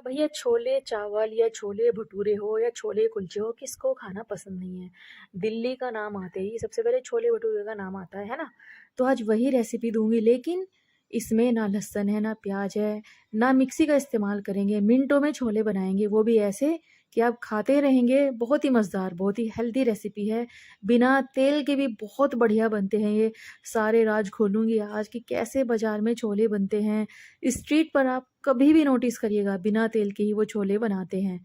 भैया छोले चावल या छोले भटूरे हो या छोले कुलचे हो, किसको खाना पसंद नहीं है। दिल्ली का नाम आते ही सबसे पहले छोले भटूरे का नाम आता है ना। तो आज वही रेसिपी दूंगी, लेकिन इसमें ना लहसुन है ना प्याज है, ना मिक्सी का इस्तेमाल करेंगे। मिनटों में छोले बनाएंगे, वो भी ऐसे कि आप खाते रहेंगे। बहुत ही मज़ेदार, बहुत ही हेल्दी रेसिपी है। बिना तेल के भी बहुत बढ़िया बनते हैं ये। सारे राज खोलूंगी आज कि कैसे बाजार में छोले बनते हैं। स्ट्रीट पर आप कभी भी नोटिस करिएगा, बिना तेल के ही वो छोले बनाते हैं।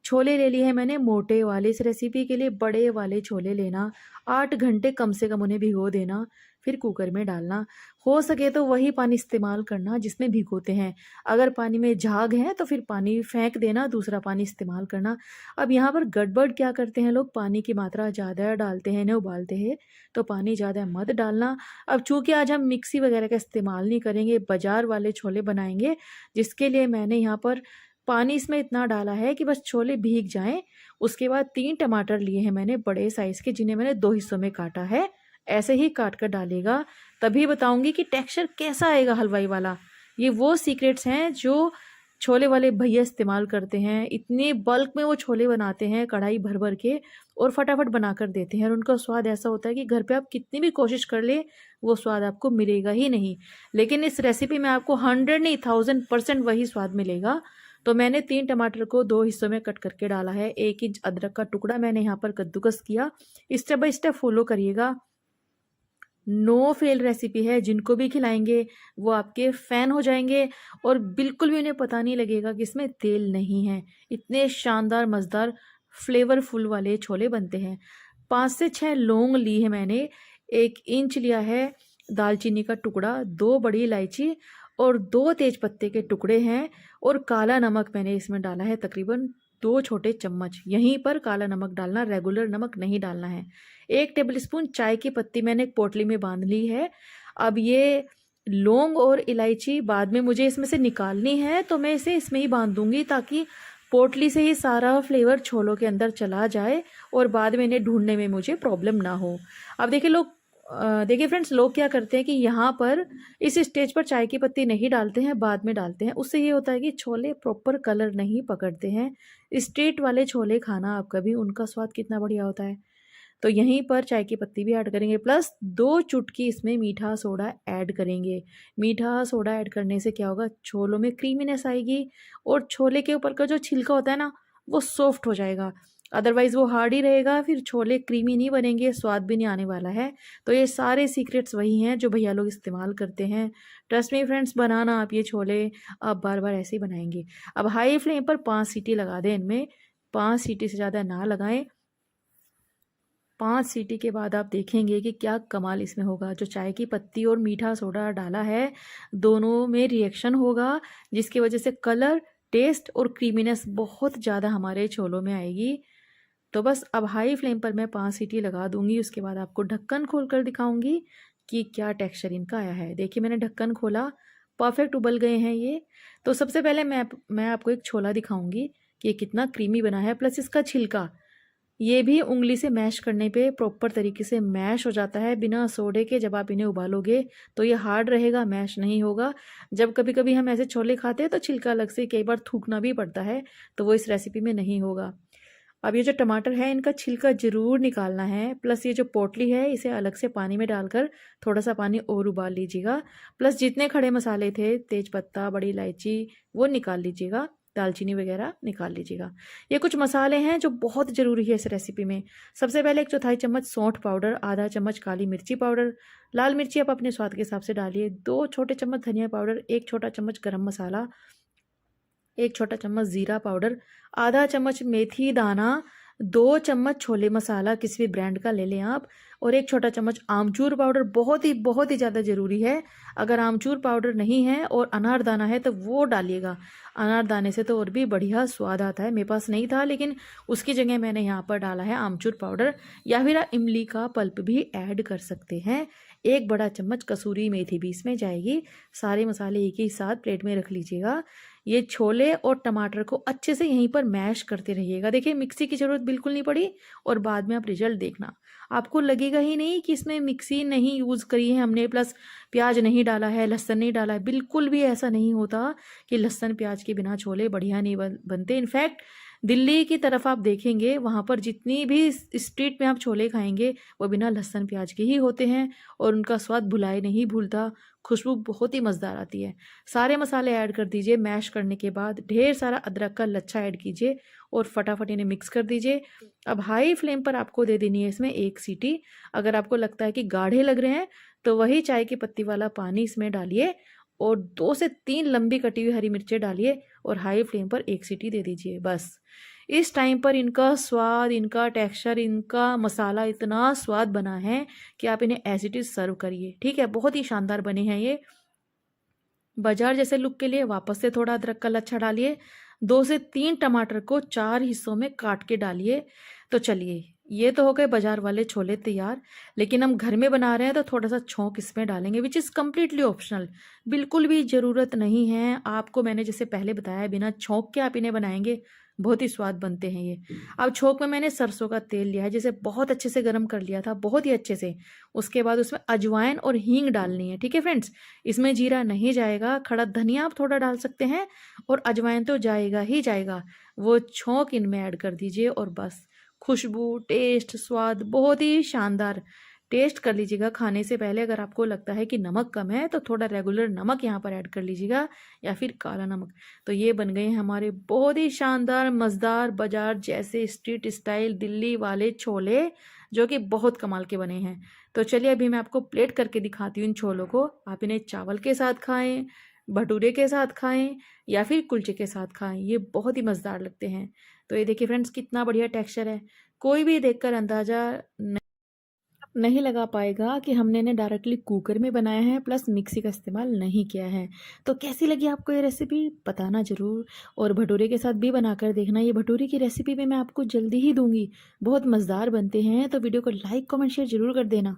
छोले ले लिए हैं मैंने मोटे वाले। इस रेसिपी के लिए बड़े वाले छोले लेना। 8 घंटे कम से कम उन्हें भिगो देना, फिर कुकर में डालना। हो सके तो वही पानी इस्तेमाल करना जिसमें भिगोते हैं। अगर पानी में झाग है तो फिर पानी फेंक देना, दूसरा पानी इस्तेमाल करना। अब यहाँ पर गड़बड़ क्या करते हैं लोग, पानी की मात्रा ज़्यादा डालते हैं, इन्हें उबालते हैं तो पानी ज़्यादा मत डालना। अब चूंकि आज हम मिक्सी वगैरह का इस्तेमाल नहीं करेंगे, बाजार वाले छोले बनाएंगे, जिसके लिए मैंने यहाँ पर पानी इसमें इतना डाला है कि बस छोले भीग जाएं। उसके बाद 3 टमाटर लिए हैं मैंने बड़े साइज के, जिन्हें मैंने 2 हिस्सों में काटा है। ऐसे ही काट कर डालेगा, तभी बताऊंगी कि टेक्सचर कैसा आएगा हलवाई वाला। ये वो सीक्रेट्स हैं जो छोले वाले भैया इस्तेमाल करते हैं। इतने बल्क में वो छोले बनाते हैं, कढ़ाई भर भर के, और फटाफट बना कर देते हैं। और उनका स्वाद ऐसा होता है कि घर पे आप कितनी भी कोशिश कर ले, वो स्वाद आपको मिलेगा ही नहीं। लेकिन इस रेसिपी में आपको 100 नहीं 1000% वही स्वाद मिलेगा। तो मैंने 3 टमाटर को 2 हिस्सों में कट करके डाला है। 1 इंच अदरक का टुकड़ा मैंने यहाँ पर कद्दूकस किया। स्टेप बाय स्टेप फॉलो करिएगा। नो फेल रेसिपी है, जिनको भी खिलाएंगे वो आपके फैन हो जाएंगे, और बिल्कुल भी उन्हें पता नहीं लगेगा कि इसमें तेल नहीं है। इतने शानदार मज़ेदार फ्लेवरफुल वाले छोले बनते हैं। 5 से 6 लौंग ली है मैंने। 1 इंच लिया है दालचीनी का टुकड़ा, 2 बड़ी इलायची और 2 तेज पत्ते के टुकड़े हैं। और काला नमक मैंने इसमें डाला है तकरीबन 2 छोटे चम्मच। यहीं पर काला नमक डालना, रेगुलर नमक नहीं डालना है। 1 टेबलस्पून चाय की पत्ती मैंने एक पोटली में बांध ली है। अब ये लौंग और इलायची बाद में मुझे इसमें से निकालनी है, तो मैं इसे इसमें ही बांध दूंगी, ताकि पोटली से ही सारा फ्लेवर छोलों के अंदर चला जाए और बाद में इन्हें ढूंढने में मुझे प्रॉब्लम ना हो। अब देखिए फ्रेंड्स, लोग क्या करते हैं कि यहाँ पर इस स्टेज पर चाय की पत्ती नहीं डालते हैं, बाद में डालते हैं। उससे ये होता है कि छोले प्रॉपर कलर नहीं पकड़ते हैं। स्ट्रीट वाले छोले खाना आप कभी, उनका स्वाद कितना बढ़िया होता है। तो यहीं पर चाय की पत्ती भी ऐड करेंगे, प्लस 2 चुटकी इसमें मीठा सोडा ऐड करेंगे। मीठा सोडा ऐड करने से क्या होगा, छोलों में क्रीमीनेस आएगी, और छोले के ऊपर का जो छिलका होता है ना, वो सॉफ्ट हो जाएगा। अदरवाइज वो हार्ड ही रहेगा, फिर छोले क्रीमी नहीं बनेंगे, स्वाद भी नहीं आने वाला है। तो ये सारे सीक्रेट्स वही हैं जो भैया लोग इस्तेमाल करते हैं। ट्रस्ट मी फ्रेंड्स, बनाना आप ये छोले आप बार बार ऐसे ही बनाएंगे। अब हाई फ्लेम पर 5 सीटी लगा दें इनमें, 5 सीटी से ज़्यादा ना लगाएं। 5 सीटी के बाद आप देखेंगे कि क्या कमाल इसमें होगा। जो चाय की पत्ती और मीठा सोडा डाला है, दोनों में रिएक्शन होगा, जिसकी वजह से कलर, टेस्ट और क्रीमीनेस बहुत ज़्यादा हमारे छोलों में आएगी। तो बस अब हाई फ्लेम पर मैं 5 सीटी लगा दूंगी। उसके बाद आपको ढक्कन खोल कर दिखाऊंगी कि क्या टेक्सचर इनका आया है। देखिए मैंने ढक्कन खोला, परफेक्ट उबल गए हैं ये। तो सबसे पहले मैं आपको एक छोला दिखाऊंगी कि ये कितना क्रीमी बना है, प्लस इसका छिलका ये भी उंगली से मैश करने पे प्रॉपर तरीके से मैश हो जाता है बिना सोडे के। जब आप इन्हें उबालोगे तो ये हार्ड रहेगा, मैश नहीं होगा। जब कभी कभी हम ऐसे छोले खाते हैं तो छिलका अलग से कई बार थूकना भी पड़ता है, तो वो इस रेसिपी में नहीं होगा। अब ये जो टमाटर है, इनका छिलका जरूर निकालना है। प्लस ये जो पोटली है, इसे अलग से पानी में डालकर थोड़ा सा पानी और उबाल लीजिएगा। प्लस जितने खड़े मसाले थे, तेज पत्ता, बड़ी इलायची, वो निकाल लीजिएगा, दालचीनी वगैरह निकाल लीजिएगा। ये कुछ मसाले हैं जो बहुत ज़रूरी है इस रेसिपी में। सबसे पहले 1/4 चम्मच सौंठ पाउडर, आधा चम्मच काली मिर्ची पाउडर, लाल मिर्ची आप अपने स्वाद के हिसाब से डालिए, 2 छोटे चम्मच धनिया पाउडर, 1 छोटा चम्मच गरम मसाला, 1 छोटा चम्मच ज़ीरा पाउडर, आधा चम्मच मेथी दाना, 2 चम्मच छोले मसाला किसी भी ब्रांड का ले लें आप, और 1 छोटा चम्मच आमचूर पाउडर। बहुत ही ज़्यादा ज़रूरी है। अगर आमचूर पाउडर नहीं है और अनारदाना है तो वो डालिएगा। अनारदाने से तो और भी बढ़िया स्वाद आता है। मेरे पास नहीं था, लेकिन उसकी जगह मैंने यहाँ पर डाला है आमचूर पाउडर, या फिर आप इमली का पल्प भी ऐड कर सकते हैं। 1 बड़ा चम्मच कसूरी मेथी भी इसमें जाएगी। सारे मसाले एक ही साथ प्लेट में रख लीजिएगा। ये छोले और टमाटर को अच्छे से यहीं पर मैश करते रहिएगा। देखिए मिक्सी की ज़रूरत बिल्कुल नहीं पड़ी, और बाद में आप रिजल्ट देखना। आपको लगेगा ही नहीं कि इसमें मिक्सी नहीं यूज़ करी है हमने, प्लस प्याज नहीं डाला है, लहसुन नहीं डाला है। बिल्कुल भी ऐसा नहीं होता कि लहसुन प्याज के बिना छोले बढ़िया नहीं बनते। इनफैक्ट दिल्ली की तरफ आप देखेंगे, वहाँ पर जितनी भी स्ट्रीट में आप छोले खाएंगे वो बिना लहसुन प्याज के ही होते हैं और उनका स्वाद भुलाए नहीं भूलता, खुशबू बहुत ही मज़ेदार आती है। सारे मसाले ऐड कर दीजिए, मैश करने के बाद ढेर सारा अदरक का लच्छा ऐड कीजिए और फटाफट इन्हें मिक्स कर दीजिए। अब हाई फ्लेम पर आपको दे देनी है इसमें 1 सीटी। अगर आपको लगता है कि गाढ़े लग रहे हैं तो वही चाय की पत्ती वाला पानी इसमें डालिए और 2 से 3 लंबी कटी हुई हरी मिर्चें डालिए और हाई फ्लेम पर 1 सीटी दे दीजिए बस। इस टाइम पर इनका स्वाद, इनका टेक्सचर, इनका मसाला इतना स्वाद बना है कि आप इन्हें एज इट इज़ सर्व करिए। ठीक है, बहुत ही शानदार बने हैं ये। बाजार जैसे लुक के लिए वापस से थोड़ा अदरक का लच्छा डालिए। 2 से 3 टमाटर को 4 हिस्सों में काट के डालिए। तो चलिए, ये तो हो गए बाजार वाले छोले तैयार, लेकिन हम घर में बना रहे हैं तो थोड़ा सा छौंक इसमें डालेंगे, विच इज़ कम्प्लीटली ऑप्शनल। बिल्कुल भी ज़रूरत नहीं है आपको, मैंने जैसे पहले बताया बिना छौंक के आप इन्हें बनाएंगे बहुत ही स्वाद बनते हैं ये। अब छौंक में मैंने सरसों का तेल लिया है, जिसे बहुत अच्छे से गर्म कर लिया था, बहुत ही अच्छे से। उसके बाद उसमें अजवाइन और हींग डालनी है। ठीक है फ्रेंड्स, इसमें जीरा नहीं जाएगा, खड़ा धनिया आप थोड़ा डाल सकते हैं और अजवाइन तो जाएगा ही जाएगा। वो छौंक इनमें ऐड कर दीजिए और बस खुशबू, टेस्ट, स्वाद बहुत ही शानदार। टेस्ट कर लीजिएगा खाने से पहले। अगर आपको लगता है कि नमक कम है तो थोड़ा रेगुलर नमक यहाँ पर ऐड कर लीजिएगा या फिर काला नमक। तो ये बन गए हैं हमारे बहुत ही शानदार मज़ेदार बाजार जैसे स्ट्रीट स्टाइल दिल्ली वाले छोले, जो कि बहुत कमाल के बने हैं। तो चलिए अभी मैं आपको प्लेट करके दिखाती हूँ इन छोलों को। आप इन्हें चावल के साथ खाएं, भटूरे के साथ खाएं या फिर कुलचे के साथ खाएं, ये बहुत ही मज़ेदार लगते हैं। तो ये देखिए फ्रेंड्स, कितना बढ़िया टेक्सचर है। कोई भी देखकर अंदाज़ा नहीं लगा पाएगा कि हमने इन्हें डायरेक्टली कुकर में बनाया है, प्लस मिक्सी का इस्तेमाल नहीं किया है। तो कैसी लगी आपको ये रेसिपी बताना ज़रूर, और भटूरे के साथ भी बनाकर देखना। ये भटूरे की रेसिपी भी मैं आपको जल्दी ही दूंगी, बहुत मज़ेदार बनते हैं। तो वीडियो को लाइक कमेंट शेयर ज़रूर कर देना।